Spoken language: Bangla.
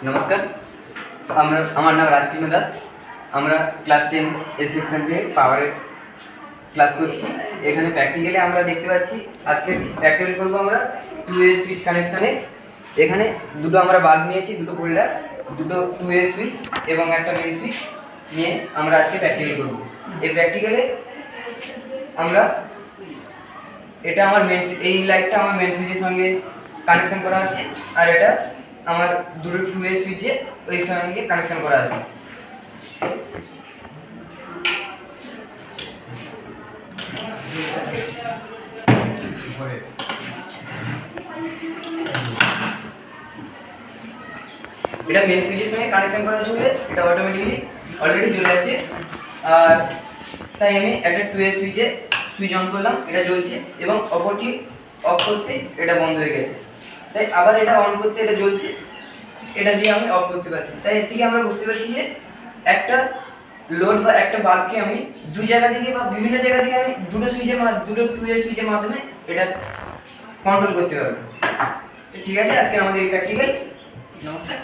নমস্কার, আমার নাম রাজকৃষ্ণ দাস। আমরা ক্লাস 10 এ সেকশন থেকে পাওয়ারের ক্লাস করছি। এখানে প্র্যাকটিক্যালি আমরা দেখতে পাচ্ছি, আজকে প্র্যাকটিক্যাল করবো আমরা 2A সুইচ কানেকশানে। এখানে দুটো আমরা বাল্ব নিয়েছি, দুটো হোল্ডার, দুটো 2A সুইচ এবং একটা মেন সুইচ নিয়ে আমরা আজকে প্র্যাকটিক্যাল করবো। এই প্র্যাকটিক্যালে আমরা এটা আমার এই লাইটটা আমার মেন সুইচের সঙ্গে কানেকশন করা আছে, আর এটা আমার দুটো 2A সুইচে ওই সঙ্গে কানেকশন করা আছে। এটা মেন সুইচের সঙ্গে কানেকশন করা আছে বলে এটা অটোমেটিক্যালি অলরেডি জ্বলে আছে। আর তাই আমি একটা 2A সুইচে সুইচ অন করলাম, এটা জ্বলছে, এবং অপরটি অফ করতে এটা বন্ধ হয়ে গেছে। তাই আবার এটা অন করতে এটা জ্বলছে, এটা দিয়ে আমি অফ করতে পারছি। তাই এর থেকে আমরা বুঝতে পারছি যে একটা লোড বা একটা বাল্বকে আমি দুই জায়গা থেকে বা বিভিন্ন জায়গা থেকে আমি দুটো 2A সুইচের মাধ্যমে এটা কন্ট্রোল করতে পারবো। ঠিক আছে, আজকে আমাদের এই প্র্যাকটিক্যাল। নমস্কার।